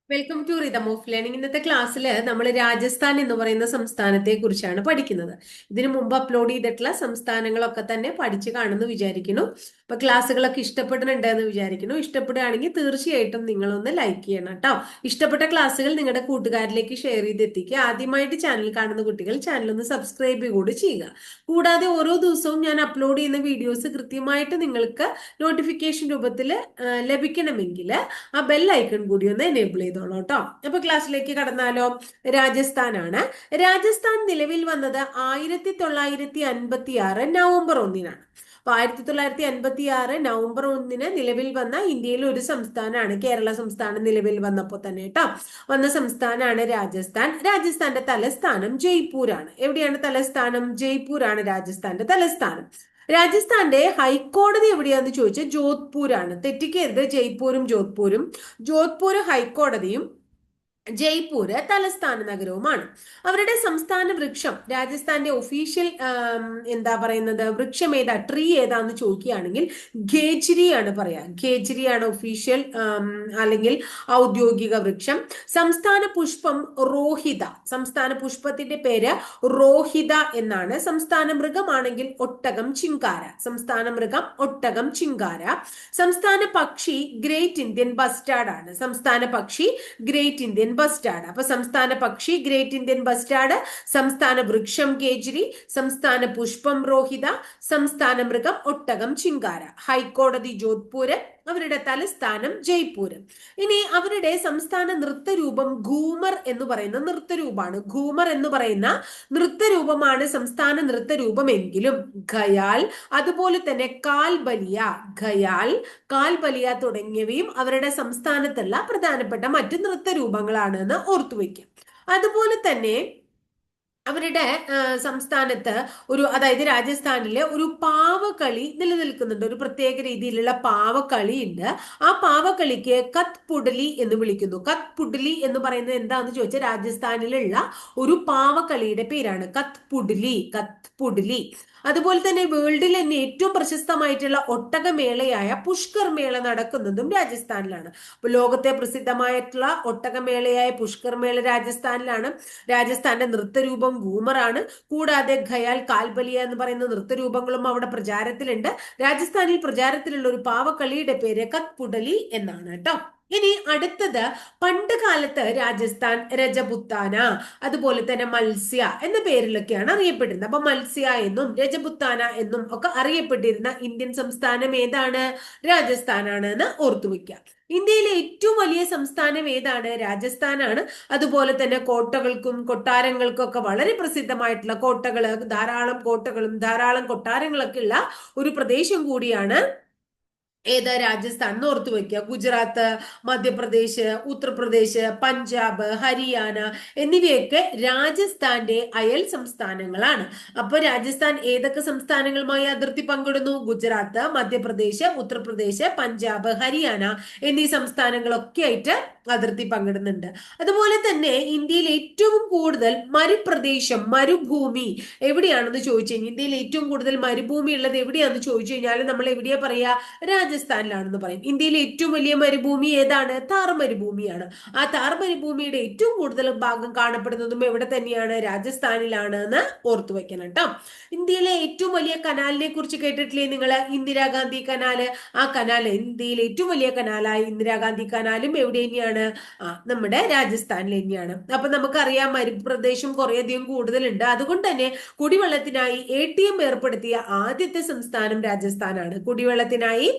Welcome to rhythm of learning. ഇന്നത്തെ ക്ലാസ്സിൽ നമ്മൾ രാജസ്ഥാൻ എന്ന് പറയുന്ന സംസ്ഥാനത്തെ കുറിച്ചാണ് പഠിക്കുന്നത്. ഇതിനു മുമ്പ് അപ്ലോഡ് ചെയ്തിട്ടുള്ള സംസ്ഥാനങ്ങളൊക്കെ തന്നെ പഠിച്ചു കാണുമെന്ന് വിചാരിക്കുന്നു. അപ്പൊ ക്ലാസ്സുകളൊക്കെ ഇഷ്ടപ്പെടുന്നുണ്ട് എന്ന് വിചാരിക്കുന്നു. ഇഷ്ടപ്പെടുകയാണെങ്കിൽ തീർച്ചയായിട്ടും നിങ്ങളൊന്ന് ലൈക്ക് ചെയ്യണം കേട്ടോ. ഇഷ്ടപ്പെട്ട ക്ലാസ്സുകൾ നിങ്ങളുടെ കൂട്ടുകാരിലേക്ക് ഷെയർ ചെയ്ത് എത്തിക്കുക. ആദ്യമായിട്ട് ചാനൽ കാണുന്ന കുട്ടികൾ ചാനൽ ഒന്ന് സബ്സ്ക്രൈബ് കൂടി ചെയ്യുക. കൂടാതെ ഓരോ ദിവസവും ഞാൻ അപ്ലോഡ് ചെയ്യുന്ന വീഡിയോസ് കൃത്യമായിട്ട് നിങ്ങൾക്ക് നോട്ടിഫിക്കേഷൻ രൂപത്തിൽ ലഭിക്കണമെങ്കിൽ ആ ബെൽ ഐക്കൺ കൂടി ഒന്ന് എനേബിൾ ചെയ്തോളൂ കേട്ടോ. അപ്പൊ ക്ലാസ്സിലേക്ക് കടന്നാലോ. രാജസ്ഥാനാണ്. രാജസ്ഥാൻ നിലവിൽ വന്നത് 1956 നവംബർ 1-നാണ്. അപ്പൊ 1956 നവംബർ 1-ന് നിലവിൽ വന്ന ഇന്ത്യയിലെ ഒരു സംസ്ഥാനമാണ്. കേരള സംസ്ഥാനം നിലവിൽ വന്നപ്പോ തന്നെ കേട്ടോ വന്ന സംസ്ഥാനമാണ് രാജസ്ഥാൻ. രാജസ്ഥാന്റെ തലസ്ഥാനം ജയ്പൂരാണ്. എവിടെയാണ് തലസ്ഥാനം? ജയ്പൂരാണ് രാജസ്ഥാന്റെ തലസ്ഥാനം. രാജസ്ഥാന്റെ ഹൈക്കോടതി എവിടെയാന്ന് ചോദിച്ചാൽ ജോധ്പൂരാണ്. തെറ്റിക്കരുത്, ജയ്പൂരും ജോധ്പൂരും. ജോധ്പൂർ ഹൈക്കോടതിയും ജയ്പൂര് തലസ്ഥാന നഗരവുമാണ്. അവരുടെ സംസ്ഥാന വൃക്ഷം, രാജസ്ഥാന്റെ ഒഫീഷ്യൽ എന്താ പറയുന്നത്, വൃക്ഷം ഏതാ, ട്രീ ഏതാന്ന് ചോദിക്കുകയാണെങ്കിൽ ഖേജ്രിയാണ് പറയാ. ഖേജ്രിയാണ് ഒഫീഷ്യൽ അല്ലെങ്കിൽ ഔദ്യോഗിക വൃക്ഷം. സംസ്ഥാന പുഷ്പം റോഹിത. സംസ്ഥാന പുഷ്പത്തിന്റെ പേര് റോഹിത എന്നാണ്. സംസ്ഥാന മൃഗമാണെങ്കിൽ ഒട്ടകം ചിങ്കാര. സംസ്ഥാന മൃഗം ഒട്ടകം ചിങ്കാര. സംസ്ഥാന പക്ഷി ഗ്രേറ്റ് ഇന്ത്യൻ ബസ്റ്റാർഡ് ആണ്. സംസ്ഥാന പക്ഷി ഗ്രേറ്റ് ഇന്ത്യൻ ബസ്റ്റാർഡ്. അപ്പൊ സംസ്ഥാന പക്ഷി ഗ്രേറ്റ് ഇന്ത്യൻ ബസ്റ്റാർഡ്, സംസ്ഥാന വൃക്ഷം കേജ്രി, സംസ്ഥാന പുഷ്പം രോഹിത, സംസ്ഥാന മൃഗം ഒട്ടകം ചിങ്കാര. ഹൈക്കോടതി ജോധ്പൂര്, അവരുടെ തലസ്ഥാനം ജയ്പൂര്. ഇനി അവരുടെ സംസ്ഥാന നൃത്തരൂപം ഘൂമർ എന്ന് പറയുന്ന നൃത്തരൂപമാണ്. ഘൂമർ എന്ന് പറയുന്ന നൃത്തരൂപമാണ് സംസ്ഥാന നൃത്തരൂപമെങ്കിലും ഖയാൽ, അതുപോലെ തന്നെ കാൽബലിയ, ഖയാൽ, കാൽബലിയ തുടങ്ങിയവയും അവരുടെ സംസ്ഥാനത്തുള്ള പ്രധാനപ്പെട്ട മറ്റു നൃത്തരൂപങ്ങളാണ് എന്ന് ഓർത്തുവെക്കുക. അതുപോലെ തന്നെ അവരുടെ സംസ്ഥാനത്ത് അതായത് രാജസ്ഥാനിലെ ഒരു പാവകളി നിലനിൽക്കുന്നുണ്ട്. ഒരു പ്രത്യേക രീതിയിലുള്ള പാവകളി ഉണ്ട്. ആ പാവകളിക്ക് കത്ത് പുഡലി എന്ന് വിളിക്കുന്നു. കത്ത് പുഡലി എന്ന് പറയുന്നത് എന്താന്ന് ചോദിച്ചാൽ രാജസ്ഥാനിലുള്ള ഒരു പാവകളിയുടെ പേരാണ് കത്ത് പുഡലി. കത്ത് പുഡലി. അതുപോലെ തന്നെ വേൾഡിൽ തന്നെ ഏറ്റവും പ്രശസ്തമായിട്ടുള്ള ഒട്ടകമേളയായ പുഷ്കർ മേള നടക്കുന്നതും രാജസ്ഥാനിലാണ്. അപ്പൊ ലോകത്തെ പ്രസിദ്ധമായിട്ടുള്ള ഒട്ടകമേളയായ പുഷ്കർ മേള രാജസ്ഥാനിലാണ്. രാജസ്ഥാന്റെ നൃത്തരൂപം ഘൂമറാണ്. കൂടാതെ ഖയാൽ, കാൽബലിയ എന്ന് പറയുന്ന നൃത്തരൂപങ്ങളും അവിടെ പ്രചാരത്തിലുണ്ട്. രാജസ്ഥാനിൽ പ്രചാരത്തിലുള്ള ഒരു പാവക്കളിയുടെ പേര് കത്പുടലി എന്നാണ് കേട്ടോ. ഇനി അടുത്തത്, പണ്ട് കാലത്ത് രാജസ്ഥാൻ രജപുത്താന, അതുപോലെ തന്നെ മത്സ്യ എന്ന പേരിലൊക്കെയാണ് അറിയപ്പെട്ടിരുന്നത്. അപ്പൊ മത്സ്യ എന്നും രജപുത്താന എന്നും ഒക്കെ അറിയപ്പെട്ടിരുന്ന ഇന്ത്യൻ സംസ്ഥാനം ഏതാണ്? രാജസ്ഥാനാണ് എന്ന് ഓർത്തുവെക്കുക. ഇന്ത്യയിലെ ഏറ്റവും വലിയ സംസ്ഥാനം ഏതാണ്? രാജസ്ഥാനാണ്. അതുപോലെ തന്നെ കോട്ടകൾക്കും കൊട്ടാരങ്ങൾക്കും ഒക്കെ വളരെ പ്രസിദ്ധമായിട്ടുള്ള ധാരാളം കോട്ടകളും ധാരാളം കൊട്ടാരങ്ങളൊക്കെ ഉള്ള ഒരു പ്രദേശം കൂടിയാണ് ഏത്? രാജസ്ഥാൻ എന്ന് ഓർത്തു വെക്കുക. ഗുജറാത്ത്, മധ്യപ്രദേശ്, ഉത്തർപ്രദേശ്, പഞ്ചാബ്, ഹരിയാന എന്നിവയൊക്കെ രാജസ്ഥാന്റെ അയൽ സംസ്ഥാനങ്ങളാണ്. അപ്പൊ രാജസ്ഥാൻ ഏതൊക്കെ സംസ്ഥാനങ്ങളുമായി അതിർത്തി പങ്കിടുന്നു? ഗുജറാത്ത്, മധ്യപ്രദേശ്, ഉത്തർപ്രദേശ്, പഞ്ചാബ്, ഹരിയാന എന്നീ സംസ്ഥാനങ്ങളൊക്കെ ആയിട്ട് അതിർത്തി പങ്കിടുന്നുണ്ട്. അതുപോലെ തന്നെ ഇന്ത്യയിൽ ഏറ്റവും കൂടുതൽ മരുഭൂമി എവിടെയാണെന്ന് ചോദിച്ചു കഴിഞ്ഞാൽ, ഇന്ത്യയിൽ ഏറ്റവും കൂടുതൽ മരുഭൂമി ഉള്ളത് എവിടെയാണെന്ന് ചോദിച്ചു കഴിഞ്ഞാൽ നമ്മൾ എവിടെയാ പറയാ? രാജസ്ഥാനിലാണെന്ന് പറയും. ഇന്ത്യയിലെ ഏറ്റവും വലിയ മരുഭൂമി ഏതാണ്? താർ മരുഭൂമിയാണ്. ആ താർ മരുഭൂമിയുടെ ഏറ്റവും കൂടുതൽ ഭാഗം കാണപ്പെടുന്നതും എവിടെ തന്നെയാണ്? രാജസ്ഥാനിലാണ് എന്ന് ഓർത്തു വെക്കണം കേട്ടോ. ഇന്ത്യയിലെ ഏറ്റവും വലിയ കനാലിനെ കുറിച്ച് കേട്ടിട്ടില്ലേ നിങ്ങൾ? ഇന്ദിരാഗാന്ധി കനാല്. ആ കനാല്, ഇന്ത്യയിലെ ഏറ്റവും വലിയ കനാലായ ഇന്ദിരാഗാന്ധി കനാലും എവിടെ തന്നെയാണ്? നമ്മുടെ രാജസ്ഥാനിൽ തന്നെയാണ്. അപ്പൊ നമുക്കറിയാം മരുപ്രദേശം കുറേയധികം കൂടുതലുണ്ട്. അതുകൊണ്ട് തന്നെ കുടിവെള്ളത്തിനായി ATM ഏർപ്പെടുത്തിയ ആദ്യത്തെ സംസ്ഥാനം രാജസ്ഥാനാണ്. കുടിവെള്ളത്തിനായി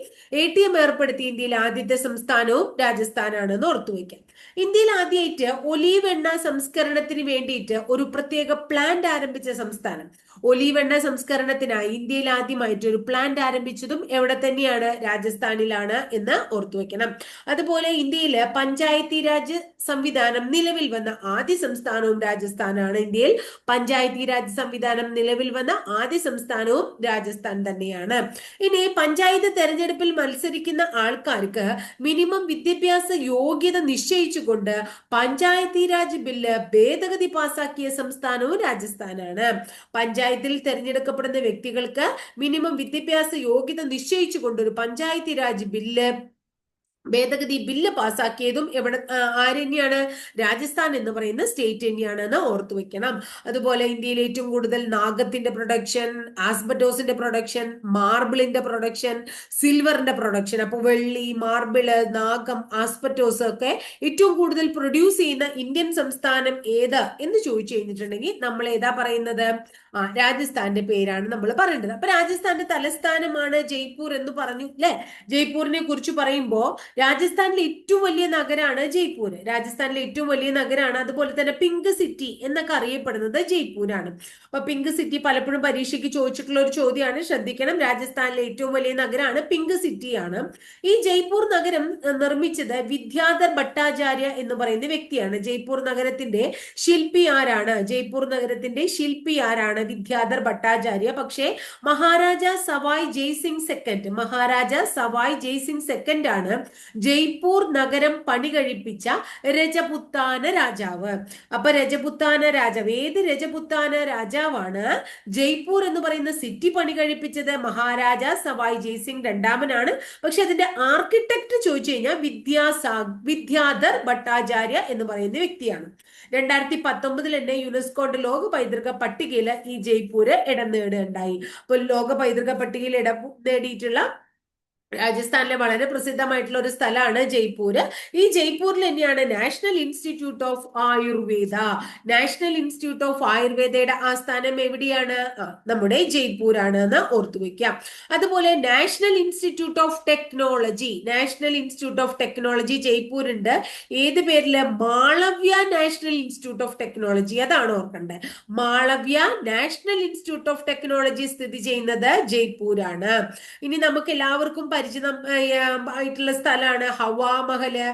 ATM ഏർപ്പെടുത്തിയ ഇന്ത്യയിലെ ആദ്യത്തെ സംസ്ഥാനവും രാജസ്ഥാനാണ് എന്ന് ഓർത്തുവെക്കാം. ഇന്ത്യയിൽ ആദ്യമായിട്ട് ഒലീവ് എണ്ണ സംസ്കരണത്തിന് വേണ്ടിയിട്ട് ഒരു പ്രത്യേക പ്ലാന്റ് ആരംഭിച്ച സംസ്ഥാനം. ഒലീവ് എണ്ണ സംസ്കരണത്തിനായി ഇന്ത്യയിൽ ആദ്യമായിട്ട് ഒരു പ്ലാന്റ് ആരംഭിച്ചതും എവിടെ തന്നെയാണ്? രാജസ്ഥാനിലാണ് എന്ന് ഓർത്തുവെക്കണം. അതുപോലെ ഇന്ത്യയില് പഞ്ചായത്തി രാജ് സംവിധാനം നിലവിൽ വന്ന ആദ്യ സംസ്ഥാനവും രാജസ്ഥാനാണ്. ഇന്ത്യയിൽ പഞ്ചായത്തി രാജ് സംവിധാനം നിലവിൽ വന്ന ആദ്യ സംസ്ഥാനവും രാജസ്ഥാൻ തന്നെയാണ്. ഇനി പഞ്ചായത്ത് തെരഞ്ഞെടുപ്പിൽ മത്സരിക്കുന്ന ആൾക്കാർക്ക് മിനിമം വിദ്യാഭ്യാസ യോഗ്യത നിശ്ചയിച്ചുകൊണ്ട് പഞ്ചായത്തി രാജ് ബില്ല് ഭേദഗതി പാസാക്കിയ സംസ്ഥാനവും രാജസ്ഥാനാണ്. പഞ്ചായത്തിൽ തെരഞ്ഞെടുക്കപ്പെടുന്ന വ്യക്തികൾക്ക് മിനിമം വിദ്യാഭ്യാസ യോഗ്യത നിശ്ചയിച്ചുകൊണ്ട് ഒരു പഞ്ചായത്തി രാജ് ബില്ല് ഭേദഗതി ബില്ല് പാസ്സാക്കിയതും ആര് തന്നെയാണ്? രാജസ്ഥാൻ എന്ന് പറയുന്ന സ്റ്റേറ്റ് തന്നെയാണെന്ന് ഓർത്തു വെക്കണം. അതുപോലെ ഇന്ത്യയിൽ ഏറ്റവും കൂടുതൽ നാഗത്തിന്റെ പ്രൊഡക്ഷൻ, ആസ്ബറ്റോസിന്റെ പ്രൊഡക്ഷൻ, മാർബിളിന്റെ പ്രൊഡക്ഷൻ, സിൽവറിന്റെ പ്രൊഡക്ഷൻ. അപ്പൊ വെള്ളി, മാർബിള്, നാഗം, ആസ്ബറ്റോസ് ഒക്കെ ഏറ്റവും കൂടുതൽ പ്രൊഡ്യൂസ് ചെയ്യുന്ന ഇന്ത്യൻ സംസ്ഥാനം ഏത് എന്ന് ചോദിച്ചു കഴിഞ്ഞിട്ടുണ്ടെങ്കിൽ നമ്മൾ ഏതാ പറയുന്നത്? രാജസ്ഥാന്റെ പേരാണ് നമ്മൾ പറയേണ്ടത്. അപ്പൊ രാജസ്ഥാന്റെ തലസ്ഥാനമാണ് ജയ്പൂർ എന്ന് പറഞ്ഞു അല്ലെ. ജയ്പൂരിനെ കുറിച്ച് പറയുമ്പോ രാജസ്ഥാനിലെ ഏറ്റവും വലിയ നഗരമാണ് ജയ്പൂർ. രാജസ്ഥാനിലെ ഏറ്റവും വലിയ നഗരമാണ്. അതുപോലെ തന്നെ പിങ്ക് സിറ്റി എന്നൊക്കെ അറിയപ്പെടുന്നത് ജയ്പൂരാണ്. അപ്പൊ പിങ്ക് സിറ്റി പലപ്പോഴും പരീക്ഷയ്ക്ക് ചോദിച്ചിട്ടുള്ള ഒരു ചോദ്യമാണ്, ശ്രദ്ധിക്കണം. രാജസ്ഥാനിലെ ഏറ്റവും വലിയ നഗരമാണ് പിങ്ക് സിറ്റിയാണ്. ഈ ജയ്പൂർ നഗരം നിർമ്മിച്ചത് വിദ്യാധർ ഭട്ടാചാര്യ എന്ന് പറയുന്ന വ്യക്തിയാണ്. ജയ്പൂർ നഗരത്തിന്റെ ശില്പി ആരാണ്? ജയ്പൂർ നഗരത്തിന്റെ ശില്പി ആരാണ്? വിദ്യാധർ ഭട്ടാചാര്യ. പക്ഷേ മഹാരാജ സവായ് ജയ്സിംഗ് സെക്കൻഡ്, മഹാരാജ സവായ് ജയ്സിംഗ് സെക്കൻഡ് ആണ് ജയ്പൂർ നഗരം പണി കഴിപ്പിച്ച രജപുത്താന രാജാവ്. അപ്പൊ രജപുത്താന രാജാവ്, ഏത് രജപുത്താന രാജാവാണ് ജയ്പൂർ എന്ന് പറയുന്ന സിറ്റി പണി കഴിപ്പിച്ചത്? മഹാരാജ സവായ് ജയ്സിംഗ് രണ്ടാമനാണ്. പക്ഷെ അതിന്റെ ആർക്കിടെക്ട് ചോദിച്ചു കഴിഞ്ഞാൽ വിദ്യാധർ ഭട്ടാചാര്യ എന്ന് പറയുന്ന വ്യക്തിയാണ്. 2019 തന്നെ യുനെസ്കോയുടെ ലോക പൈതൃക പട്ടികയിൽ ഈ ജയ്പൂര് ഇടം നേടുകയുണ്ടായി. അപ്പൊ ലോക പൈതൃക പട്ടികയിൽ ഇടം നേടിയിട്ടുള്ള രാജസ്ഥാനിലെ വളരെ പ്രസിദ്ധമായിട്ടുള്ള ഒരു സ്ഥലമാണ് ജയ്പൂര്. ഈ ജയ്പൂരിൽ തന്നെയാണ് national institute of Ayurveda. National institute of ആയുർവേദയുടെ ആസ്ഥാനം എവിടെയാണ്? നമ്മുടെ ജയ്പൂരാണ് എന്ന് ഓർത്തു വെക്കാം. അതുപോലെ national institute of technology, national institute of technology ജയ്പൂരുണ്ട്. ഏത് പേരില്? Malaviya national institute of technology. അതാണ് ഓർക്കേണ്ടത്. Malaviya national institute of technology സ്ഥിതി ചെയ്യുന്നത് ജയ്പൂരാണ്. ഇനി നമുക്ക് എല്ലാവർക്കും പരിചിതം ആയിട്ടുള്ള സ്ഥലമാണ് ഹവാമഹല്,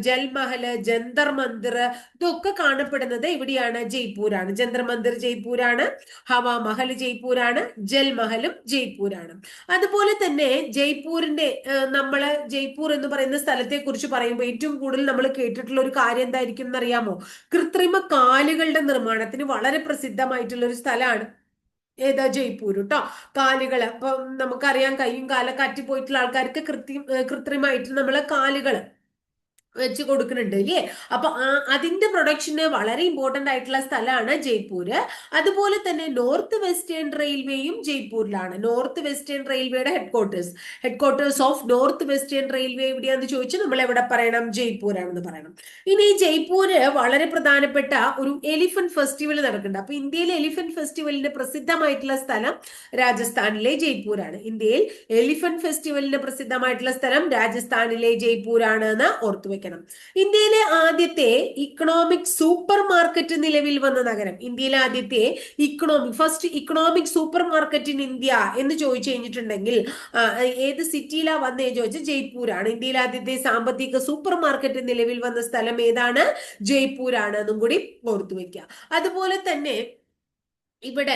ജൽമഹല്, ജന്തർ മന്ദിർ. ഇതൊക്കെ കാണപ്പെടുന്നത് എവിടെയാണ്? ജയ്പൂരാണ്. ജന്തർ മന്ദിർ ജയ്പൂരാണ്, ഹവാമഹൽ ജയ്പൂരാണ്, ജൽമഹലും ജയ്പൂരാണ്. അതുപോലെ തന്നെ ജയ്പൂരിന്റെ നമ്മള് ജയ്പൂർ എന്ന് പറയുന്ന സ്ഥലത്തെ കുറിച്ച് പറയുമ്പോൾ ഏറ്റവും കൂടുതൽ നമ്മൾ കേട്ടിട്ടുള്ള ഒരു കാര്യം എന്തായിരിക്കും എന്നറിയാമോ? കൃത്രിമ കാലുകളുടെ നിർമ്മാണത്തിന് വളരെ പ്രസിദ്ധമായിട്ടുള്ള ഒരു സ്ഥലമാണ് ഏതാ? ജയ്പൂർ കേട്ടോ. കാലുകള് അപ്പൊ നമുക്കറിയാം, കൈയും കാലൊക്കെ അറ്റിപ്പോയിട്ടുള്ള ആൾക്കാർക്ക് കൃത്രിമമായിട്ട് നമ്മള് കാലുകള് വെച്ച് കൊടുക്കുന്നുണ്ട് ഇല്ലേ. അപ്പൊ അതിന്റെ പ്രൊഡക്ഷന് വളരെ ഇമ്പോർട്ടന്റ് ആയിട്ടുള്ള സ്ഥലമാണ് ജയ്പൂര്. അതുപോലെ തന്നെ നോർത്ത് വെസ്റ്റേൺ റെയിൽവേയും ജയ്പൂരിലാണ്. നോർത്ത് വെസ്റ്റേൺ റെയിൽവേയുടെ headquarters of north western railway എവിടെയാന്ന് ചോദിച്ചാൽ നമ്മൾ എവിടെ പറയണം? ജയ്പൂരാണെന്ന് പറയണം. ഇനി ജയ്പൂര് വളരെ പ്രധാനപ്പെട്ട ഒരു എലിഫന്റ് ഫെസ്റ്റിവൽ നടക്കുന്നുണ്ട്. അപ്പൊ ഇന്ത്യയിലെ എലിഫന്റ് ഫെസ്റ്റിവലിന്റെ പ്രസിദ്ധമായിട്ടുള്ള സ്ഥലം രാജസ്ഥാനിലെ ജയ്പൂരാണ്. ഇന്ത്യയിൽ എലിഫന്റ് ഫെസ്റ്റിവലിന്റെ പ്രസിദ്ധമായിട്ടുള്ള സ്ഥലം രാജസ്ഥാനിലെ ജയ്പൂരാണ് എന്ന് ഓർത്തു വെക്കണം. ഇന്ത്യയിലെ ആദ്യത്തെ ഇക്കണോമിക് സൂപ്പർ മാർക്കറ്റ് നിലവിൽ വന്ന നഗരം, ഇന്ത്യയിലെ ആദ്യത്തെ first economic super market in India എന്ന് ചോദിച്ചു കഴിഞ്ഞിട്ടുണ്ടെങ്കിൽ ഏത് സിറ്റിയിലാ വന്നേ ചോദിച്ചാൽ ജയ്പൂരാണ്. ഇന്ത്യയിലെ ആദ്യത്തെ സാമ്പത്തിക സൂപ്പർ മാർക്കറ്റ് നിലവിൽ വന്ന സ്ഥലം ഏതാണ്? ജയ്പൂരാണ് എന്നും കൂടി ഓർത്തു വെക്കുക. അതുപോലെ തന്നെ ഇവിടെ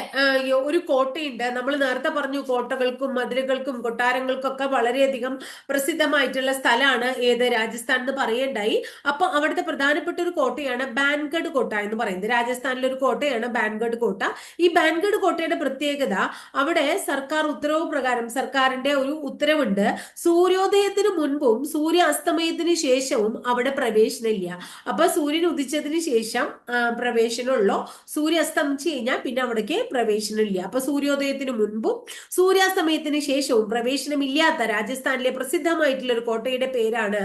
ഒരു കോട്ടയുണ്ട്. നമ്മൾ നേരത്തെ പറഞ്ഞു കോട്ടകൾക്കും മതിലുകൾക്കും കൊട്ടാരങ്ങൾക്കും ഒക്കെ വളരെയധികം പ്രസിദ്ധമായിട്ടുള്ള സ്ഥലമാണ് ഏത്? രാജസ്ഥാൻ എന്ന് പറയേണ്ടായി. അപ്പൊ അവിടുത്തെ പ്രധാനപ്പെട്ട ഒരു കോട്ടയാണ് ബാൻഗഡ് കോട്ട എന്ന് പറയുന്നത്. രാജസ്ഥാനിലെ ഒരു കോട്ടയാണ് ബാൻഗഡ് കോട്ട. ഈ ബാൻഗഡ് കോട്ടയുടെ പ്രത്യേകത, അവിടെ സർക്കാർ ഉത്തരവ് പ്രകാരം, സർക്കാരിന്റെ ഒരു ഉത്തരവുണ്ട്, സൂര്യോദയത്തിന് മുൻപും സൂര്യാസ്തമയത്തിന് ശേഷവും അവിടെ പ്രവേശനമില്ല. അപ്പൊ സൂര്യൻ ഉദിച്ചതിന് ശേഷം പ്രവേശനമുള്ളൂ, സൂര്യാസ്തമിച്ച് കഴിഞ്ഞാൽ പിന്നെ അവിടേക്ക് പ്രവേശനമില്ല. അപ്പൊ സൂര്യോദയത്തിന് മുൻപും സൂര്യാസ്തമയത്തിന് ശേഷവും പ്രവേശനമില്ലാത്ത രാജസ്ഥാനിലെ പ്രസിദ്ധമായിട്ടുള്ള ഒരു കോട്ടയുടെ പേരാണ്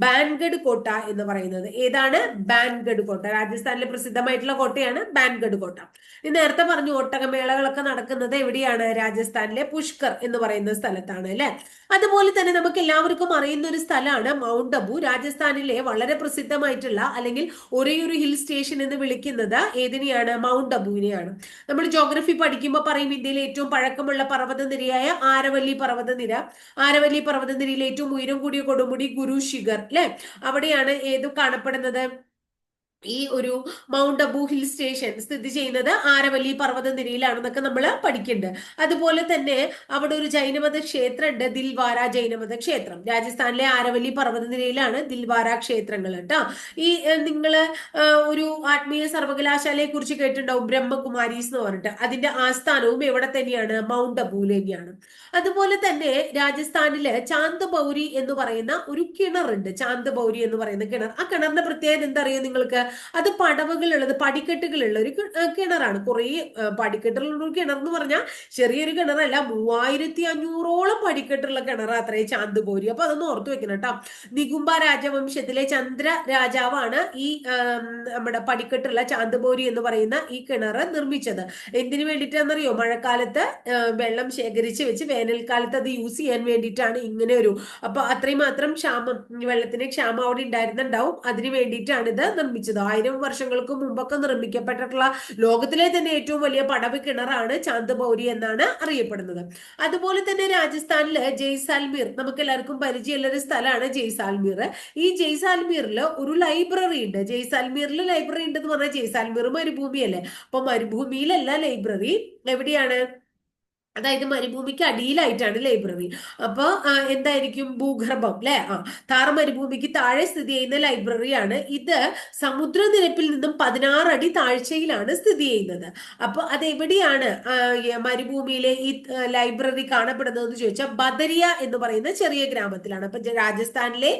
ബാൻഗഡ് കോട്ട എന്ന് പറയുന്നത്. ഏതാണ്? ബാൻഗഡ് കോട്ട. രാജസ്ഥാനിലെ പ്രസിദ്ധമായിട്ടുള്ള കോട്ടയാണ് ബാൻഗഡ് കോട്ട. നേരത്തെ പറഞ്ഞു ഒട്ടകമേളകളൊക്കെ നടക്കുന്നത് എവിടെയാണ്? രാജസ്ഥാനിലെ പുഷ്കർ എന്ന് പറയുന്ന സ്ഥലത്താണ് അല്ലെ. അതുപോലെ തന്നെ നമുക്ക് എല്ലാവർക്കും അറിയുന്ന ഒരു സ്ഥലമാണ് മൗണ്ട് അബു. രാജസ്ഥാനിലെ വളരെ പ്രസിദ്ധമായിട്ടുള്ള അല്ലെങ്കിൽ ഒരേ ഒരു ഹിൽ സ്റ്റേഷൻ എന്ന് വിളിക്കുന്നത് ഏതിനെയാണ്? മൗണ്ട് അബുവിനെയാണ്. നമ്മൾ ജോഗ്രഫി പഠിക്കുമ്പോൾ പറയും ഇന്ത്യയിലെ ഏറ്റവും പഴക്കമുള്ള പർവ്വതനിരയായ ആരവല്ലി പർവ്വതനിര. ആരവല്ലി പർവ്വതനിരയിലെ ഏറ്റവും ഉയരം കൂടിയ കൊടുമുടി ഗുരു ശിഖർ അല്ലെ. അവിടെയാണ് ഏത് കാണപ്പെടുന്നത്? ഈ ഒരു മൗണ്ട് അബു ഹിൽ സ്റ്റേഷൻ സ്ഥിതി ചെയ്യുന്നത് ആരവല്ലി പർവ്വത നിരയിലാണെന്നൊക്കെ നമ്മൾ പഠിക്കുന്നുണ്ട്. അതുപോലെ തന്നെ അവിടെ ഒരു ജൈനമത ക്ഷേത്രം ഉണ്ട്, ദിൽവാര ജൈനമത ക്ഷേത്രം. രാജസ്ഥാനിലെ ആരവല്ലി പർവ്വത നിരയിലാണ് ദിൽവാര ക്ഷേത്രങ്ങൾ കേട്ടോ. ഈ നിങ്ങള് ഒരു ആത്മീയ സർവകലാശാലയെ കുറിച്ച് കേട്ടിട്ടുണ്ടാവും, ബ്രഹ്മകുമാരീസ് എന്ന് പറഞ്ഞിട്ട്. അതിന്റെ ആസ്ഥാനവും എവിടെ തന്നെയാണ്? മൗണ്ട് അബുവിൽ തന്നെയാണ്. അതുപോലെ തന്നെ രാജസ്ഥാനില് ചാന്ത് ബൗരി എന്ന് പറയുന്ന ഒരു കിണറുണ്ട്. ചാന്ത് ബൗരി എന്ന് പറയുന്ന കിണർ, ആ കിണറിന്റെ പ്രത്യേകത എന്താ അറിയോ നിങ്ങൾക്ക്? അത് പടവുകളുള്ളത്, പടിക്കെട്ടുകളുള്ള ഒരു കിണറാണ്. കുറേ പടിക്കെട്ടുള്ള ഒരു കിണർ എന്ന് പറഞ്ഞാൽ ചെറിയൊരു കിണറല്ല, 3500ഓളം പടിക്കെട്ടുള്ള കിണറാ അത്രയും ചാന്തുബോരി. അപ്പൊ അതൊന്ന് ഓർത്തു വെക്കണം കേട്ടോ. നികുംബ രാജവംശത്തിലെ ചന്ദ്ര രാജാവാണ് ഈ നമ്മുടെ പടിക്കെട്ടുള്ള ചാന്തുബോരി എന്ന് പറയുന്ന ഈ കിണർ നിർമ്മിച്ചത്. എന്തിനു വേണ്ടിയിട്ടാണെന്നറിയോ? മഴക്കാലത്ത് വെള്ളം ശേഖരിച്ച് വെച്ച് വേനൽക്കാലത്ത് അത് യൂസ് ചെയ്യാൻ വേണ്ടിയിട്ടാണ് ഇങ്ങനെ ഒരു, അപ്പൊ അത്രയും മാത്രം ക്ഷാമം, വെള്ളത്തിന് ക്ഷാമം അവിടെ ഉണ്ടായിരുന്നുണ്ടാവും. അതിനു വേണ്ടിയിട്ടാണ് ഇത് നിർമ്മിച്ചത്. 1000 വർഷങ്ങൾക്ക് മുമ്പൊക്കെ നിർമ്മിക്കപ്പെട്ടിട്ടുള്ള ലോകത്തിലെ തന്നെ ഏറ്റവും വലിയ പടവ് കിണറാണ് ചാന്ത് ബൗരി എന്നാണ് അറിയപ്പെടുന്നത്. അതുപോലെ തന്നെ രാജസ്ഥാനില് ജയ്സാൽമീർ, നമുക്ക് എല്ലാവർക്കും പരിചയമുള്ള ഒരു സ്ഥലമാണ് ജയ്സാൽമീർ. ഈ ജയ്സാൽമീറിൽ ഒരു ലൈബ്രറി ഉണ്ട്. ജയ്സാൽമീറിൽ ലൈബ്രറി ഉണ്ടെന്ന് പറഞ്ഞാൽ ജയ്സാൽമീർ മരുഭൂമിയല്ലേ, അപ്പൊ മരുഭൂമിയിലല്ല ലൈബ്രറി, എവിടെയാണ്? അതായത് മരുഭൂമിക്ക് അടിയിലായിട്ടാണ് ലൈബ്രറി. അപ്പൊ എന്തായിരിക്കും? ഭൂഗർഭം അല്ലെ? താർ മരുഭൂമിക്ക് താഴെ സ്ഥിതി ചെയ്യുന്ന ലൈബ്രറിയാണ് ഇത്. സമുദ്രനിരപ്പിൽ നിന്നും 16 അടി താഴ്ചയിലാണ് സ്ഥിതി ചെയ്യുന്നത്. അപ്പൊ അതെവിടെയാണ് മരുഭൂമിയിലെ ഈ ലൈബ്രറി കാണപ്പെടുന്നതെന്ന് ചോദിച്ചാൽ ബദരിയ എന്ന് പറയുന്ന ചെറിയ ഗ്രാമത്തിലാണ്. അപ്പൊ രാജസ്ഥാനിലെ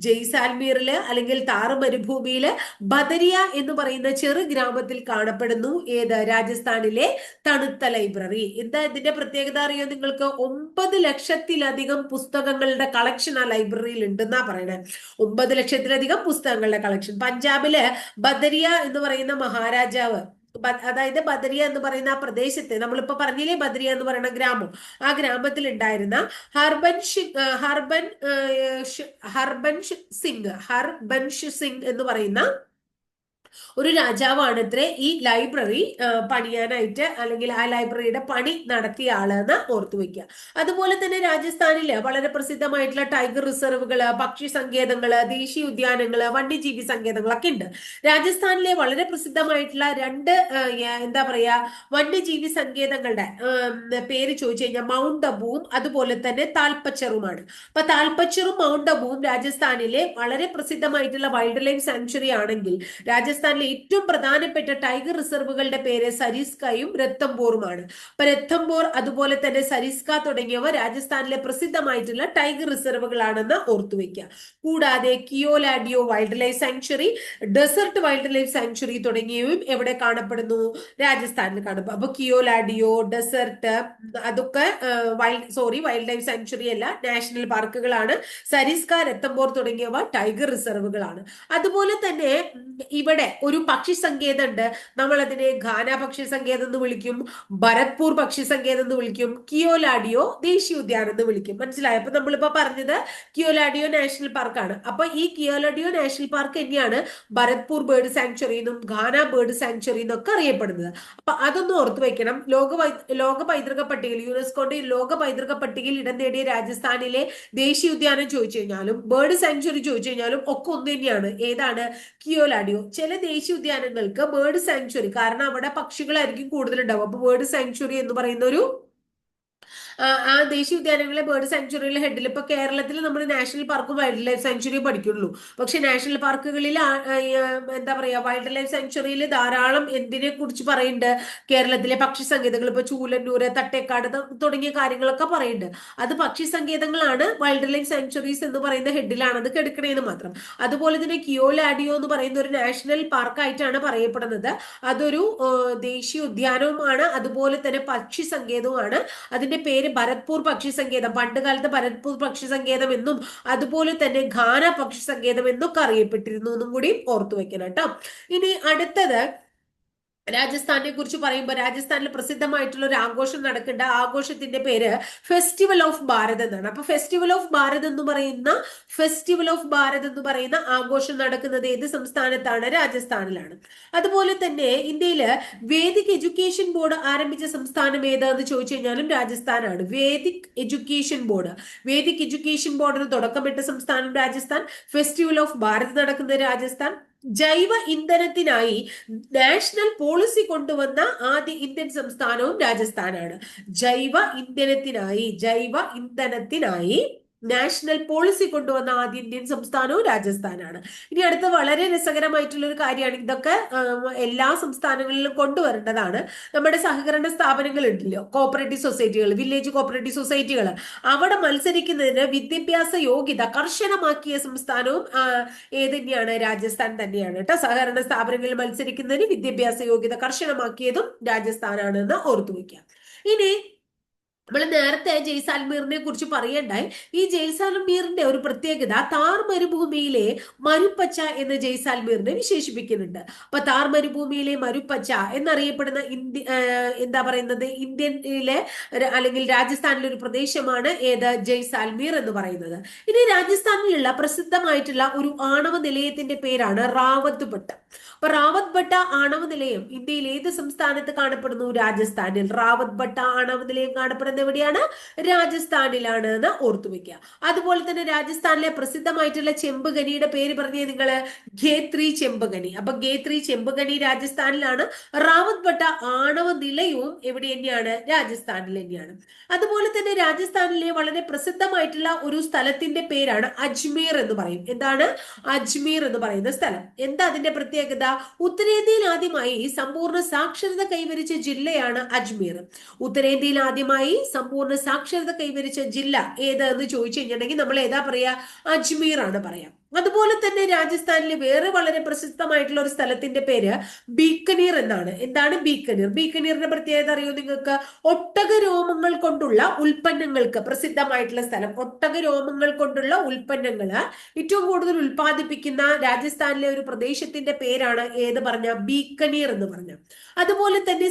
ജയ്സാൽമീറില് അല്ലെങ്കിൽ താർ മരുഭൂമിയില് ബദരിയ എന്ന് പറയുന്ന ചെറു ഗ്രാമത്തിൽ കാണപ്പെടുന്നു ഏത്? രാജസ്ഥാനിലെ തണുത്ത ലൈബ്രറി. എന്താ ഇതിന്റെ പ്രത്യേകത അറിയോ നിങ്ങൾക്ക്? 9 ലക്ഷത്തിലധികം പുസ്തകങ്ങളുടെ കളക്ഷൻ ആ ലൈബ്രറിയിൽ ഉണ്ടെന്നാ പറയണേ. 9 ലക്ഷത്തിലധികം പുസ്തകങ്ങളുടെ കളക്ഷൻ. പഞ്ചാബില് ബദരിയ എന്ന് പറയുന്ന മഹാരാജാവ്, അതായത് ബദരിയ എന്ന് പറയുന്ന ആ പ്രദേശത്തെ, നമ്മളിപ്പോ പറഞ്ഞില്ലേ ബദരിയ എന്ന് പറയുന്ന ഗ്രാമം, ആ ഗ്രാമത്തിൽ ഉണ്ടായിരുന്ന ഹർബൻഷ് സിംഗ് എന്ന് പറയുന്ന ഒരു രാജാവാണ് ഇത്രേ ഈ ലൈബ്രറി പണിയാനായിട്ട്, അല്ലെങ്കിൽ ആ ലൈബ്രറിയുടെ പണി നടത്തിയ ആളെന്ന് ഓർത്തു വെക്കുക. അതുപോലെ തന്നെ രാജസ്ഥാനില് വളരെ പ്രസിദ്ധമായിട്ടുള്ള ടൈഗർ റിസർവുകള്, പക്ഷി സങ്കേതങ്ങള്, ദേശീയ ഉദ്യാനങ്ങള്, വന്യജീവി സങ്കേതങ്ങളൊക്കെ ഉണ്ട്. രാജസ്ഥാനിലെ വളരെ പ്രസിദ്ധമായിട്ടുള്ള 2 എന്താ പറയാ വന്യജീവി സങ്കേതങ്ങളുടെ പേര് ചോദിച്ചു കഴിഞ്ഞാൽ മൗണ്ട് അബുവും അതുപോലെ തന്നെ താൽപ്പച്ചറുമാണ്. അപ്പൊ താൽപ്പച്ചറും മൗണ്ട് അബുവും രാജസ്ഥാനിലെ വളരെ പ്രസിദ്ധമായിട്ടുള്ള വൈൽഡ് ലൈഫ് സാങ്ച്വറി ആണെങ്കിൽ രാജസ്ഥാനിലെ ഏറ്റവും പ്രധാനപ്പെട്ട ടൈഗർ റിസർവുകളുടെ പേര് സരിസ്കയും രത്തംബോറുമാണ്. അപ്പൊ രത്തംബോർ അതുപോലെ തന്നെ സരിസ്ക തുടങ്ങിയവ രാജസ്ഥാനിലെ പ്രസിദ്ധമായിട്ടുള്ള ടൈഗർ റിസർവുകളാണെന്ന് ഓർത്തുവെക്കുക. കൂടാതെ Keoladeo wild life sanctuary, desert wild life sanctuary തുടങ്ങിയവയും എവിടെ കാണപ്പെടുന്നു? രാജസ്ഥാനിൽ കാണപ്പെടും. അപ്പൊ കിയോലാഡിയോ, ഡെസർട്ട് അതൊക്കെ വൈൽഡ് ലൈഫ് സാങ്ച്വറി അല്ല, നാഷണൽ പാർക്കുകളാണ്. സരിസ്ക, രത്തംബോർ തുടങ്ങിയവ ടൈഗർ റിസർവുകളാണ്. അതുപോലെ തന്നെ ഇവിടെ ഒരു പക്ഷി സങ്കേതം ഉണ്ട്. നമ്മൾ അതിനെ ഘാന പക്ഷി സങ്കേതം എന്ന് വിളിക്കും, ഭരത്പൂർ പക്ഷി സങ്കേതം എന്ന് വിളിക്കും, കിയോലാഡിയോ ദേശീയ ഉദ്യാനം എന്ന് വിളിക്കും. മനസ്സിലായോ? അപ്പൊ നമ്മളിപ്പോ പറഞ്ഞത് കിയോലാഡിയോ നാഷണൽ പാർക്കാണ്. അപ്പൊ ഈ കിയോലാഡിയോ നാഷണൽ പാർക്ക് തന്നെയാണ് ഭരത്പൂർ ബേർഡ് സാങ്ച്വറി എന്നും ഘാന ബേർഡ് സാങ്ച്വറി എന്നൊക്കെ അറിയപ്പെടുന്നത്. അപ്പൊ അതൊന്നും ഓർത്തു വെക്കണം. ലോക പൈതൃക പട്ടികയിൽ, യുനെസ്കോയുടെ ലോക പൈതൃക പട്ടികയിൽ ഇടം നേടിയ രാജസ്ഥാനിലെ ദേശീയ ഉദ്യാനം ചോദിച്ചു കഴിഞ്ഞാലും ബേർഡ് സാങ്ച്വറി ചോദിച്ചു കഴിഞ്ഞാലും ഒക്കെ ഒന്ന് തന്നെയാണ്. ഏതാണ്? കിയോലാഡിയോ. ചില ദേശീയ ഉദ്യാനങ്ങൾക്ക് ബേർഡ് സാങ്ച്വറി, കാരണം അവിടെ പക്ഷികളായിരിക്കും കൂടുതലുണ്ടാവും. അപ്പൊ ബേർഡ് സാങ്ച്വറി എന്ന് പറയുന്ന ഒരു ആ ദേശീയ ഉദ്യാനങ്ങളിലെ ബേർഡ് സാങ്ച്വറിയിലെ ഹെഡിൽ, ഇപ്പൊ കേരളത്തിൽ നമ്മൾ നാഷണൽ പാർക്കും വൈൽഡ് ലൈഫ് സാങ്ച്വറിയും പഠിക്കുള്ളൂ. പക്ഷെ നാഷണൽ പാർക്കുകളിൽ എന്താ പറയാ വൈൽഡ് ലൈഫ് സാങ്ച്വറിയിൽ ധാരാളം എന്തിനെ കുറിച്ച് പറയുന്നുണ്ട്? കേരളത്തിലെ പക്ഷി സങ്കേതങ്ങൾ, ഇപ്പൊ ചൂലന്നൂര്, തട്ടേക്കാട് തുടങ്ങിയ കാര്യങ്ങളൊക്കെ പറയുന്നുണ്ട്. അത് പക്ഷി സങ്കേതങ്ങളാണ്, വൈൽഡ് ലൈഫ് സാങ്ച്വറീസ് എന്ന് പറയുന്ന ഹെഡിലാണ് അത് കിടക്കണേന്ന് മാത്രം. അതുപോലെ തന്നെ കിയോലാഡിയോ എന്ന് പറയുന്ന ഒരു നാഷണൽ പാർക്കായിട്ടാണ് പറയപ്പെടുന്നത്. അതൊരു ദേശീയ ഉദ്യാനവുമാണ്, അതുപോലെ തന്നെ പക്ഷി സങ്കേതവുമാണ്. അതിന്റെ പേര് ഭരത്പൂർ പക്ഷി സങ്കേതം, പണ്ട് കാലത്ത് ഭരത്പൂർ പക്ഷി സങ്കേതം എന്നും അതുപോലെ തന്നെ ഘാന പക്ഷി സങ്കേതം എന്നൊക്കെ അറിയപ്പെട്ടിരുന്നു എന്നും കൂടി ഓർത്തു വെക്കണം കേട്ടോ. ഇനി അടുത്തത് രാജസ്ഥാനെ കുറിച്ച് പറയുമ്പോൾ രാജസ്ഥാനിൽ പ്രസിദ്ധമായിട്ടുള്ള ഒരു ആഘോഷം നടക്കേണ്ട ആഘോഷത്തിന്റെ പേര് ഫെസ്റ്റിവൽ ഓഫ് ഭാരത് എന്നാണ്. അപ്പൊ ഫെസ്റ്റിവൽ ഓഫ് ഭാരത് എന്ന് പറയുന്ന ആഘോഷം നടക്കുന്നത് ഏത് സംസ്ഥാനത്താണ്? രാജസ്ഥാനിലാണ്. അതുപോലെ തന്നെ ഇന്ത്യയില് വേദിക് എഡ്യൂക്കേഷൻ ബോർഡ് ആരംഭിച്ച സംസ്ഥാനം ഏതാന്ന് ചോദിച്ചു കഴിഞ്ഞാലും രാജസ്ഥാനാണ്. വേദിക് എഡ്യൂക്കേഷൻ ബോർഡിന് തുടക്കമിട്ട സംസ്ഥാനം രാജസ്ഥാൻ. ഫെസ്റ്റിവൽ ഓഫ് ഭാരത് നടക്കുന്നത് രാജസ്ഥാൻ. ജൈവ ഇന്ധനത്തിനായി നാഷണൽ പോളിസി കൊണ്ടുവന്ന ആദ്യ ഇന്ത്യൻ സംസ്ഥാനവും രാജസ്ഥാനാണ്. ജൈവ ഇന്ധനത്തിനായി നാഷണൽ പോളിസി കൊണ്ടുവന്ന ആദ്യ ഇന്ത്യൻ സംസ്ഥാനവും രാജസ്ഥാനാണ്. ഇനി അടുത്ത വളരെ രസകരമായിട്ടുള്ള ഒരു കാര്യമാണ്. ഇതൊക്കെ എല്ലാ സംസ്ഥാനങ്ങളിലും കൊണ്ടുവരേണ്ടതാണ്. നമ്മുടെ സഹകരണ സ്ഥാപനങ്ങൾ ഉണ്ടല്ലോ, കോപ്പറേറ്റീവ് സൊസൈറ്റികൾ, വില്ലേജ് കോപ്പറേറ്റീവ് സൊസൈറ്റികൾ, അവിടെ മത്സരിക്കുന്നതിന് വിദ്യാഭ്യാസ യോഗ്യത കർശനമാക്കിയ സംസ്ഥാനവും ഏത് തന്നെയാണ്? രാജസ്ഥാൻ തന്നെയാണ് കേട്ടോ. സഹകരണ സ്ഥാപനങ്ങളിൽ മത്സരിക്കുന്നതിന് വിദ്യാഭ്യാസ യോഗ്യത കർശനമാക്കിയതും രാജസ്ഥാനാണെന്ന് ഓർത്തു വയ്ക്കാം. ഇനി നമ്മൾ നേരത്തെ ജയ്സാൽമീറിനെ കുറിച്ച് പറയണ്ടായി. ഈ ജയ്സാൽമീറിന്റെ ഒരു പ്രത്യേകത, താർ മരുഭൂമിയിലെ മരുപ്പച്ച എന്ന് ജയ്സാൽമീറിനെ വിശേഷിപ്പിക്കുന്നുണ്ട്. അപ്പൊ താർ മരുഭൂമിയിലെ മരുപ്പച്ച എന്നറിയപ്പെടുന്ന എന്താ പറയുന്നത്, ഇന്ത്യയിലെ അല്ലെങ്കിൽ രാജസ്ഥാനിലെ ഒരു പ്രദേശമാണ് ഏത്? ജയ്സാൽമീർ എന്ന് പറയുന്നത്. ഇനി രാജസ്ഥാനിലുള്ള പ്രസിദ്ധമായിട്ടുള്ള ഒരു ആണവ നിലയത്തിന്റെ പേരാണ് റാവത്ത് ഭട്ട്. അപ്പൊ റാവത്ത് ഭട്ട ആണവ നിലയം ഇന്ത്യയിൽ ഏത് സംസ്ഥാനത്ത് കാണപ്പെടുന്നു? രാജസ്ഥാനിൽ. റാവത്ത് ഭട്ട ആണവ നിലയം കാണപ്പെടുന്നത് എവിടെയാണ്? രാജസ്ഥാനിലാണ് എന്ന് ഓർത്തു വെക്കുക. അതുപോലെ തന്നെ രാജസ്ഥാനിലെ പ്രസിദ്ധമായിട്ടുള്ള ചെമ്പുകനിയുടെ പേര് പറഞ്ഞേ നിങ്ങള്, ഖേത്രി ചെമ്പുകനി. അപ്പൊ ഖേത്രി ചെമ്പുകനി രാജസ്ഥാനിലാണ്. റാവത്ത് ഭട്ട ആണവ നിലയവും എവിടെ തന്നെയാണ്? രാജസ്ഥാനിൽ തന്നെയാണ്. അതുപോലെ തന്നെ രാജസ്ഥാനിലെ വളരെ പ്രസിദ്ധമായിട്ടുള്ള ഒരു സ്ഥലത്തിന്റെ പേരാണ് അജ്മീർ എന്ന് പറയും. എന്താണ് അജ്മീർ എന്ന് പറയുന്ന സ്ഥലം? എന്താ അതിന്റെ പ്രത്യേകത? ഉത്തരേന്ത്യയിൽ ആദ്യമായി സമ്പൂർണ്ണ സാക്ഷരത കൈവരിച്ച ജില്ലയാണ് അജ്മീർ. ഉത്തരേന്ത്യയിൽ ആദ്യമായി സമ്പൂർണ്ണ സാക്ഷരത കൈവരിച്ച ജില്ല ഏത് എന്ന് ചോദിച്ചു കഴിഞ്ഞിട്ടുണ്ടെങ്കിൽ നമ്മൾ ഏതാ പറയാ? അജ്മീർ ആണ് പറയാം. അതുപോലെ തന്നെ രാജസ്ഥാനിലെ വേറെ വളരെ പ്രസിദ്ധമായിട്ടുള്ള ഒരു സ്ഥലത്തിന്റെ പേര് ബീക്കനീർ എന്നാണ്. എന്താണ് ബീക്കനീർ? ബീക്കനീറിന്റെ പ്രത്യേകത അറിയോ നിങ്ങൾക്ക്? ഒട്ടക രോമങ്ങൾ കൊണ്ടുള്ള ഉൽപ്പന്നങ്ങൾക്ക് പ്രസിദ്ധമായിട്ടുള്ള സ്ഥലം. ഒട്ടക രോമങ്ങൾ കൊണ്ടുള്ള ഉൽപ്പന്നങ്ങൾ ഏറ്റവും കൂടുതൽ ഉൽപ്പാദിപ്പിക്കുന്ന രാജസ്ഥാനിലെ ഒരു പ്രദേശത്തിന്റെ പേരാണ് ഏത് പറഞ്ഞ? ബീക്കനീർ എന്ന് പറഞ്ഞ. അതുപോലെ തന്നെ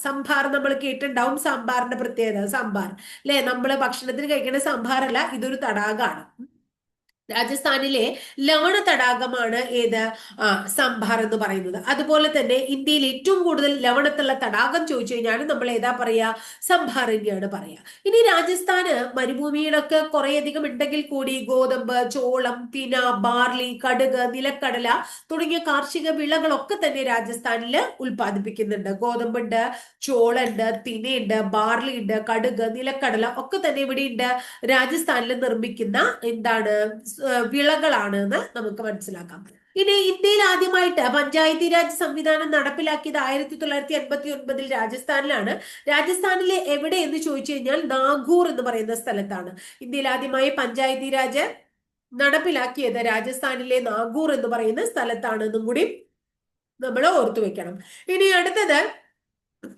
സംഭാർ നമ്മൾ കേട്ടിട്ടുണ്ടാവും. സാമ്പാറിന്റെ പ്രത്യേകത സാമ്പാർ അല്ലെ, നമ്മള് ഭക്ഷണത്തിന് കഴിക്കുന്ന സാമ്പാറല്ല, ഇതൊരു തടാകമാണ്. രാജസ്ഥാനിലെ ലവണ തടാകമാണ് ഏത്? സംഭാർ എന്ന് പറയുന്നത്. അതുപോലെ തന്നെ ഇന്ത്യയിൽ ഏറ്റവും കൂടുതൽ ലവണത്തുള്ള തടാകം ചോദിച്ചു കഴിഞ്ഞാൽ നമ്മൾ ഏതാ പറയാ? സംഭാർ തന്നെയാണ് പറയാ. ഇനി രാജസ്ഥാന് മരുഭൂമിയിലൊക്കെ കുറേയധികം ഉണ്ടെങ്കിൽ കൂടി ഗോതമ്പ്, ചോളം, തിന, ബാർലി, കടുക്, നിലക്കടല തുടങ്ങിയ കാർഷിക വിളകളൊക്കെ തന്നെ രാജസ്ഥാനില് ഉൽപ്പാദിപ്പിക്കുന്നുണ്ട്. ഗോതമ്പുണ്ട്, ചോളുണ്ട്, തിനയുണ്ട്, ബാർലി ഉണ്ട്, കടുക്, നിലക്കടല ഒക്കെ തന്നെ ഇവിടെ ഉണ്ട്. രാജസ്ഥാനിൽ നിർമ്മിക്കുന്ന എന്താണ് വിളകളാണ് എന്ന് നമുക്ക് മനസ്സിലാക്കാം. ഇനി ഇന്ത്യയിൽ ആദ്യമായിട്ട് പഞ്ചായത്തി രാജ് സംവിധാനം നടപ്പിലാക്കിയത് 1989 രാജസ്ഥാനിലാണ്. രാജസ്ഥാനിലെ എവിടെ എന്ന് ചോദിച്ചു കഴിഞ്ഞാൽ നാഗൂർ എന്ന് പറയുന്ന സ്ഥലത്താണ്. ഇന്ത്യയിൽ ആദ്യമായി പഞ്ചായത്തി രാജ് നടപ്പിലാക്കിയത് രാജസ്ഥാനിലെ നാഗൂർ എന്ന് പറയുന്ന സ്ഥലത്താണെന്നും കൂടി നമ്മൾ ഓർത്തു വെക്കണം. ഇനി അടുത്തത്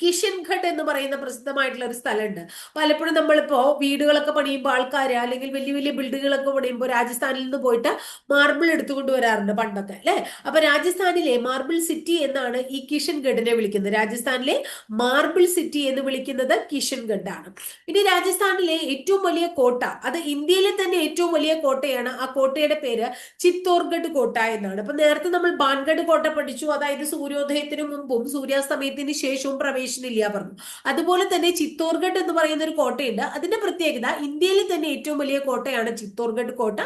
കിഷൻഘട്ട് എന്ന് പറയുന്ന പ്രസിദ്ധമായിട്ടുള്ള ഒരു സ്ഥലമുണ്ട്. പലപ്പോഴും നമ്മളിപ്പോ വീടുകളൊക്കെ പണിയുമ്പോൾ ആൾക്കാർ അല്ലെങ്കിൽ വലിയ വലിയ ബിൽഡിങ്ങുകളൊക്കെ പണിയുമ്പോൾ രാജസ്ഥാനിൽ നിന്ന് പോയിട്ട് മാർബിൾ എടുത്തുകൊണ്ട് വരാറുണ്ട് പണ്ടൊക്കെ അല്ലെ. അപ്പൊ രാജസ്ഥാനിലെ മാർബിൾ സിറ്റി എന്നാണ് ഈ കിഷൻഗഡിനെ വിളിക്കുന്നത്. രാജസ്ഥാനിലെ മാർബിൾ സിറ്റി എന്ന് വിളിക്കുന്നത് കിഷൻഗഡ് ആണ്. ഇനി രാജസ്ഥാനിലെ ഏറ്റവും വലിയ കോട്ട, അത് ഇന്ത്യയിലെ തന്നെ ഏറ്റവും വലിയ കോട്ടയാണ്. ആ കോട്ടയുടെ പേര് ചിത്തോർഗഡ് കോട്ട എന്നാണ്. അപ്പൊ നേരത്തെ നമ്മൾ ബാൻഗഡ് കോട്ട പഠിച്ചു, അതായത് സൂര്യോദയത്തിന് മുമ്പും സൂര്യാസ്തമയത്തിന് ശേഷവും പ്രവേശനമില്ല പറഞ്ഞു. അതുപോലെ തന്നെ ചിത്തോർഗഡ് എന്ന് പറയുന്ന ഒരു കോട്ടയുണ്ട്. അതിന്റെ പ്രത്യേകത ഇന്ത്യയിലെ തന്നെ ഏറ്റവും വലിയ കോട്ടയാണ് ചിത്തോർഗഡ് കോട്ട.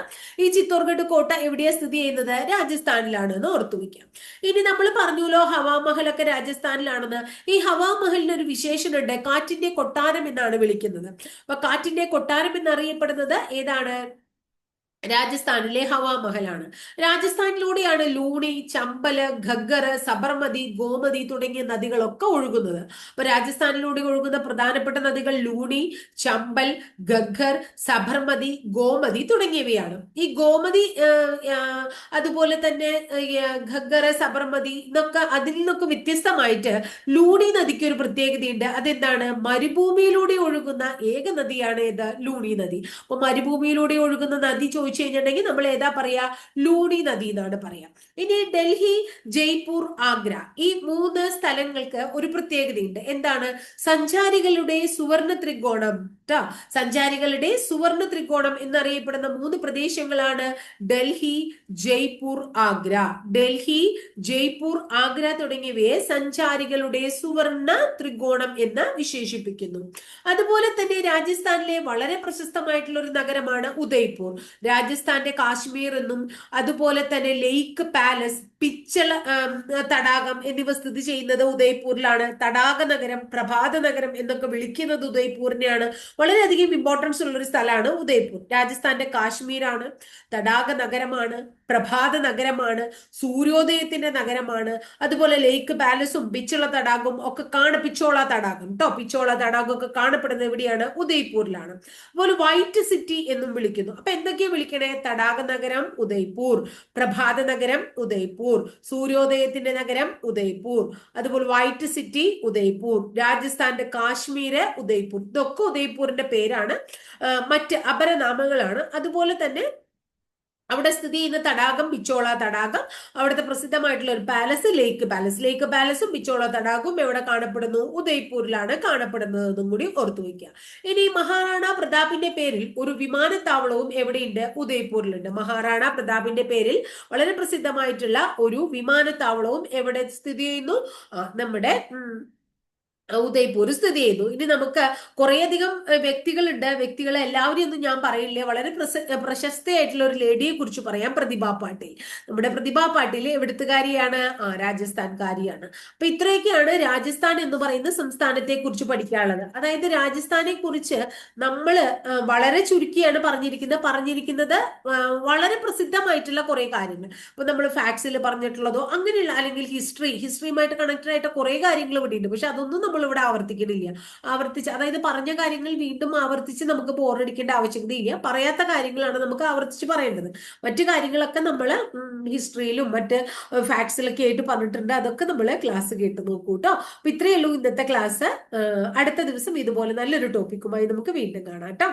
ഈ ചിത്തോർഗഡ് കോട്ട എവിടെയാ സ്ഥിതി ചെയ്യുന്നത്? രാജസ്ഥാനിലാണ് എന്ന് ഓർത്തു വയ്ക്കാം. ഇനി നമ്മൾ പറഞ്ഞല്ലോ ഹവാമഹൽ ഒക്കെ രാജസ്ഥാനിലാണെന്ന്. ഈ ഹവാമഹലിന് ഒരു വിശേഷണമുണ്ട്, കാറ്റിന്റെ കൊട്ടാരം എന്നാണ് വിളിക്കുന്നത്. അപ്പൊ കാറ്റിന്റെ കൊട്ടാരം എന്നറിയപ്പെടുന്നത് ഏതാണ്? രാജസ്ഥാനിലെ ഹവാമഹലാണ്. രാജസ്ഥാനിലൂടെയാണ് ലൂണി, ചമ്പല്, ഘഗ്ഗർ, സബർമതി, ഗോമതി തുടങ്ങിയ നദികളൊക്കെ ഒഴുകുന്നത്. അപ്പൊ രാജസ്ഥാനിലൂടെ ഒഴുകുന്ന പ്രധാനപ്പെട്ട നദികൾ ലൂണി, ചമ്പൽ, ഘഗ്ഗർ, സബർമതി, ഗോമതി തുടങ്ങിയവയാണ്. ഈ ഗോമതി അതുപോലെ തന്നെ ഘഗ്ഗർ, സബർമതി എന്നൊക്കെ അതിൽ നിന്നൊക്കെ വ്യത്യസ്തമായിട്ട് ലൂണി നദിക്ക് ഒരു പ്രത്യേകതയുണ്ട്. അതെന്താണ്? മരുഭൂമിയിലൂടെ ഒഴുകുന്ന ഏക നദിയാണ് ഏത്? ലൂണി നദി. അപ്പൊ മരുഭൂമിയിലൂടെ ഒഴുകുന്ന നദി ചോദിച്ചു കഴിഞ്ഞിട്ടുണ്ടെങ്കിൽ നമ്മൾ ഏതാ പറയാ? ലൂണി നദി എന്നാണ് പറയാ. ഇനി ഡൽഹി, ജയ്പൂർ, ആഗ്ര ഈ 3 സ്ഥലങ്ങൾക്ക് ഒരു പ്രത്യേകതയുണ്ട്. എന്താണ്? സഞ്ചാരികളുടെ സുവർണ ത്രികോണം. സഞ്ചാരികളുടെ സുവർണ ത്രികോണം എന്നറിയപ്പെടുന്ന 3 പ്രദേശങ്ങളാണ് ഡൽഹി, ജയ്പൂർ, ആഗ്ര. ഡൽഹി, ജയ്പൂർ, ആഗ്ര തുടങ്ങിയവയെ സഞ്ചാരികളുടെ സുവർണ ത്രികോണം എന്ന് വിശേഷിപ്പിക്കുന്നു. അതുപോലെ തന്നെ രാജസ്ഥാനിലെ വളരെ പ്രശസ്തമായിട്ടുള്ള ഒരു നഗരമാണ് ഉദയ്പൂർ. രാജസ്ഥാന്റെ കാശ്മീർ എന്നും അതുപോലെ തന്നെ ലേക്ക് പാലസ്, പിച്ചള തടാകം എന്നിവ സ്ഥിതി ചെയ്യുന്നത് ഉദയ്പൂരിലാണ്. തടാക നഗരം, പ്രഭാത നഗരം എന്നൊക്കെ വിളിക്കുന്നത് ഉദയ്പൂരിനെയാണ്. വളരെയധികം ഇമ്പോർട്ടൻസ് ഉള്ള ഒരു സ്ഥലമാണ് ഉദയ്പൂർ. രാജസ്ഥാന്റെ കാശ്മീരാണ്, തടാക നഗരമാണ്, പ്രഭാത നഗരമാണ്, സൂര്യോദയത്തിന്റെ നഗരമാണ്. അതുപോലെ ലേക്ക് പാലസും പിച്ചള തടാകവും ഒക്കെ പിച്ചോള തടാകം കേട്ടോ, പിച്ചോള തടാകം ഒക്കെ കാണപ്പെടുന്നത് എവിടെയാണ്? ഉദയ്പൂരിലാണ്. അതുപോലെ വൈറ്റ് സിറ്റി എന്നും വിളിക്കുന്നു. അപ്പൊ എന്തൊക്കെയാ വിളിക്കണേ? തടാക നഗരം ഉദയ്പൂർ, പ്രഭാത നഗരം ഉദയ്പൂർ, സൂര്യോദയത്തിന്റെ നഗരം ഉദയ്പൂർ, അതുപോലെ വൈറ്റ് സിറ്റി ഉദയ്പൂർ, രാജസ്ഥാന്റെ കാശ്മീര് ഉദയ്പൂർ. ഇതൊക്കെ ഉദയ്പൂരിന്റെ പേരാണ്, മറ്റ് അപരനാമങ്ങളാണ്. അതുപോലെ തന്നെ അവിടെ സ്ഥിതി ചെയ്യുന്ന തടാകം പിച്ചോള തടാകം, അവിടുത്തെ പ്രസിദ്ധമായിട്ടുള്ള ഒരു പാലസ് ലേക്ക് പാലസ്. ലേക്ക് പാലസും പിച്ചോള തടാകവും എവിടെ കാണപ്പെടുന്നു? ഉദയ്പൂരിലാണ് കാണപ്പെടുന്നതെന്നും കൂടി ഓർത്തു വയ്ക്കുക. ഇനി മഹാറാണ പ്രതാപിന്റെ പേരിൽ ഒരു വിമാനത്താവളവും എവിടെയുണ്ട്? ഉദയ്പൂരിലുണ്ട്. മഹാറാണ പ്രതാപിന്റെ പേരിൽ വളരെ പ്രസിദ്ധമായിട്ടുള്ള ഒരു വിമാനത്താവളവും എവിടെ സ്ഥിതി ചെയ്യുന്നു? നമ്മുടെ ഉദയ്പൂർ സ്ഥിതി ചെയ്യുന്നു. ഇനി നമുക്ക് കുറേയധികം വ്യക്തികളുണ്ട്. വ്യക്തികളെ എല്ലാവരെയും ഒന്നും ഞാൻ പറയില്ല. വളരെ പ്രശസ്തയായിട്ടുള്ള ഒരു ലേഡിയെ കുറിച്ച് പറയാം, പ്രതിഭ പാട്ടീൽ. നമ്മുടെ പ്രതിഭ പാട്ടീൽ എവിടുത്തുകാരിയാണ്? രാജസ്ഥാൻകാരിയാണ്. അപ്പൊ ഇത്രയൊക്കെയാണ് രാജസ്ഥാൻ എന്ന് പറയുന്ന സംസ്ഥാനത്തെ കുറിച്ച് പഠിക്കാനുള്ളത്. അതായത് രാജസ്ഥാനെ കുറിച്ച് നമ്മൾ വളരെ ചുരുക്കിയാണ് പറഞ്ഞിരിക്കുന്നത് വളരെ പ്രസിദ്ധമായിട്ടുള്ള കുറെ കാര്യങ്ങൾ. ഇപ്പൊ നമ്മൾ ഫാക്സിൽ പറഞ്ഞിട്ടുള്ളതോ അങ്ങനെയുള്ള, അല്ലെങ്കിൽ ഹിസ്റ്ററിയുമായിട്ട് കണക്റ്റഡ് ആയിട്ട് കുറെ കാര്യങ്ങൾ ഇവിടെ ഉണ്ട്. പക്ഷെ അതൊന്നും ഇവിടെ ആവർത്തിക്കുന്നില്ല. അതായത് പറഞ്ഞ കാര്യങ്ങൾ വീണ്ടും ആവർത്തിച്ച് നമുക്ക് ബോറടിക്കേണ്ട ആവശ്യകതയില്ല. പറയാത്ത കാര്യങ്ങളാണ് നമുക്ക് ആവർത്തിച്ച് പറയേണ്ടത്. മറ്റു കാര്യങ്ങളൊക്കെ നമ്മൾ ഹിസ്റ്ററിയിലും മറ്റ് ഫാക്ട്സിലൊക്കെ ആയിട്ട് പറഞ്ഞിട്ടുണ്ട്. അതൊക്കെ നമ്മൾ ക്ലാസ് കേട്ട് നോക്കൂ കേട്ടോ. അപ്പൊ ഇത്രയേ ഉള്ളൂ ഇന്നത്തെ ക്ലാസ്. അടുത്ത ദിവസം ഇതുപോലെ നല്ലൊരു ടോപ്പിക്കുമായി നമുക്ക് വീണ്ടും കാണാം കേട്ടോ.